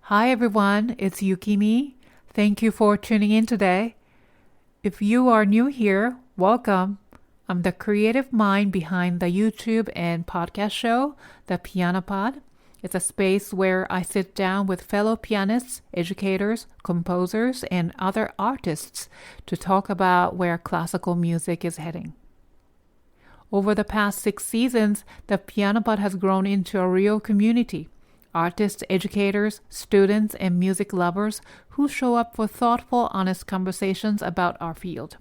Hi everyone, it's Yukimi. Thank you for tuning in today. If you are new here, welcome. I'm the creative mind behind the YouTube and podcast show, The Piano Pod. It's a space where I sit down with fellow pianists, educators, composers, and other artists to talk about where classical music is heading. Over the past 6 seasons, The Piano Pod has grown into a real community. Artists, educators, students, and music lovers who show up for thoughtful, honest conversations about our field.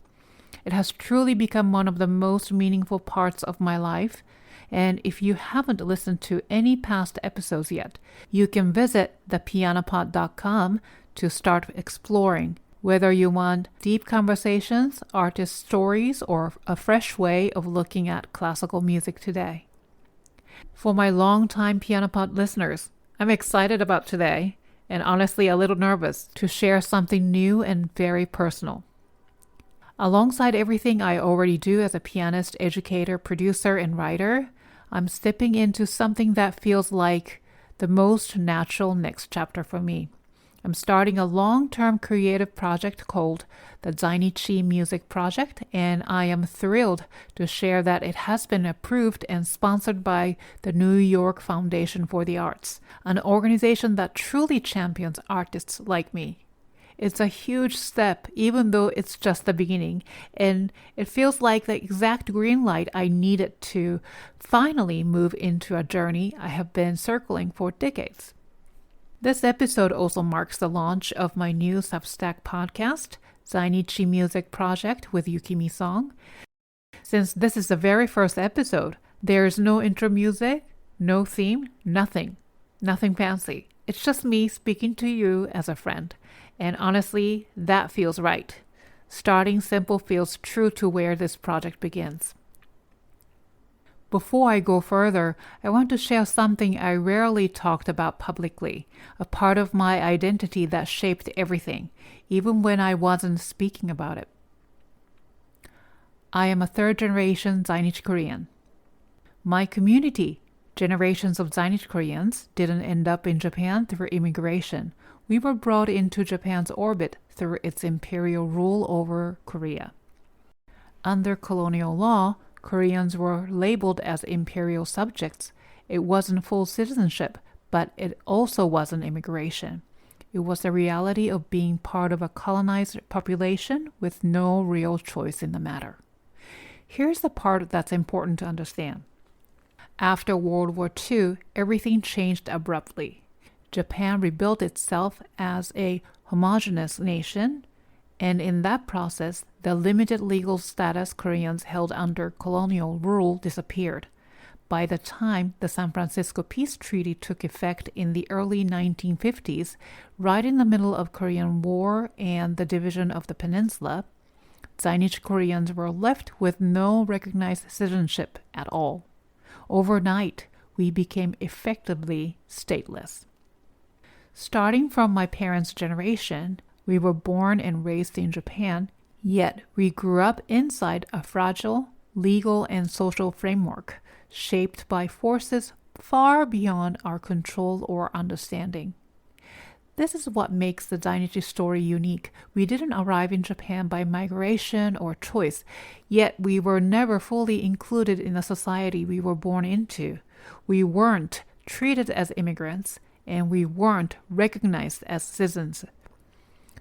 It has truly become one of the most meaningful parts of my life, and if you haven't listened to any past episodes yet, you can visit thepianopod.com to start exploring. Whether you want deep conversations, artist stories, or a fresh way of looking at classical music today. For my longtime Piano Pod listeners, I'm excited about today and honestly a little nervous to share something new and very personal. Alongside everything I already do as a pianist, educator, producer, and writer, I'm stepping into something that feels like the most natural next chapter for me. I'm starting a long-term creative project called the Zainichi Music Project, and I am thrilled to share that it has been approved and sponsored by the New York Foundation for the Arts, an organization that truly champions artists like me. It's a huge step, even though it's just the beginning, and it feels like the exact green light I needed to finally move into a journey I have been circling for decades. This episode also marks the launch of my new Substack podcast, Zainichi Music Project with Yukimi Song. Since this is the very first episode, there is no intro music, no theme, nothing fancy. It's just me speaking to you as a friend. And honestly, that feels right. Starting simple feels true to where this project begins. Before I go further, I want to share something I rarely talked about publicly, a part of my identity that shaped everything, even when I wasn't speaking about it. I am a third-generation Zainichi Korean. My community, generations of Zainichi Koreans, didn't end up in Japan through immigration. We were brought into Japan's orbit through its imperial rule over Korea. Under colonial law, Koreans were labeled as imperial subjects. It wasn't full citizenship, but it also wasn't immigration. It was the reality of being part of a colonized population with no real choice in the matter. Here's the part that's important to understand. After World War II, everything changed abruptly. Japan rebuilt itself as a homogeneous nation, and in that process, the limited legal status Koreans held under colonial rule disappeared. By the time the San Francisco Peace Treaty took effect in the early 1950s, right in the middle of Korean War and the division of the peninsula, Zainichi Koreans were left with no recognized citizenship at all. Overnight, we became effectively stateless. Starting from my parents' generation, we were born and raised in Japan, yet we grew up inside a fragile legal and social framework shaped by forces far beyond our control or understanding. This is what makes the Zainichi story unique. We didn't arrive in Japan by migration or choice, yet we were never fully included in the society we were born into. We weren't treated as immigrants, and we weren't recognized as citizens.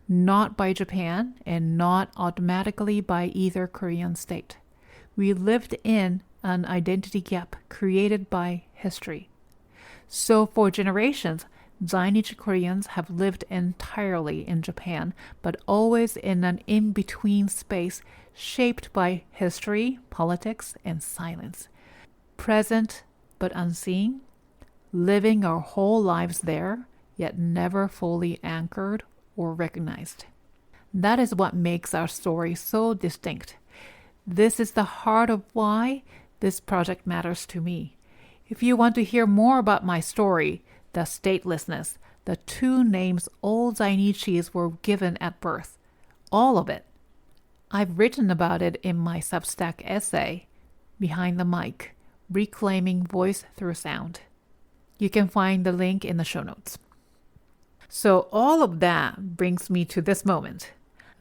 Not by Japan and not automatically by either Korean state. We lived in an identity gap created by history. So for generations, Zainichi Koreans have lived entirely in Japan, but always in an in-between space shaped by history, politics, and silence. Present but unseen, living our whole lives there, yet never fully anchored or recognized. That is what makes our story so distinct. This is the heart of why this project matters to me. If you want to hear more about my story, the statelessness, the 2 names all Zainichis were given at birth, all of it, I've written about it in my Substack essay, Behind the Mic, Reclaiming Voice Through Sound. You can find the link in the show notes. So all of that brings me to this moment.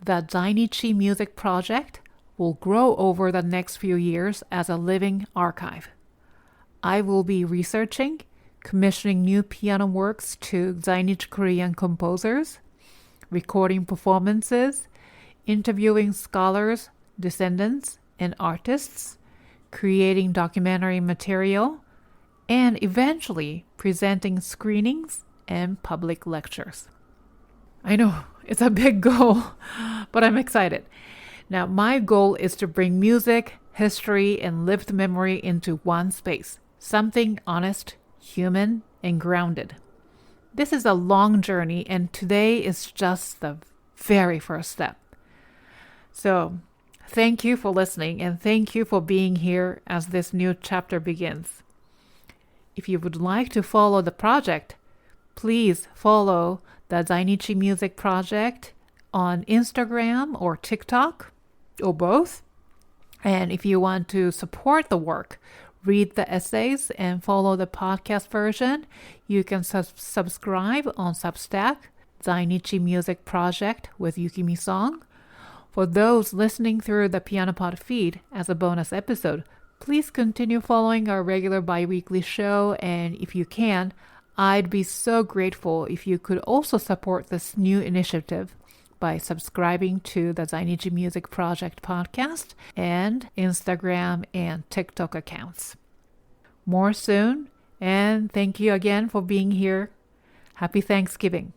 The Zainichi Music Project will grow over the next few years as a living archive. I will be researching, commissioning new piano works to Zainichi Korean composers, recording performances, interviewing scholars, descendants, and artists, creating documentary material, and eventually presenting screenings and public lectures. I know, it's a big goal, but I'm excited. Now, my goal is to bring music, history, and lived memory into one space, something honest, human, and grounded. This is a long journey, and today is just the very first step. So, thank you for listening, and thank you for being here as this new chapter begins. If you would like to follow the project, please follow the Zainichi Music Project on Instagram or TikTok, or both. And if you want to support the work, read the essays and follow the podcast version, you can subscribe on Substack, Zainichi Music Project with Yukimi Song. For those listening through the PianoPod feed as a bonus episode, please continue following our regular bi-weekly show, and if you can, I'd be so grateful if you could also support this new initiative by subscribing to the Zainichi Music Project podcast and Instagram and TikTok accounts. More soon, and thank you again for being here. Happy Thanksgiving.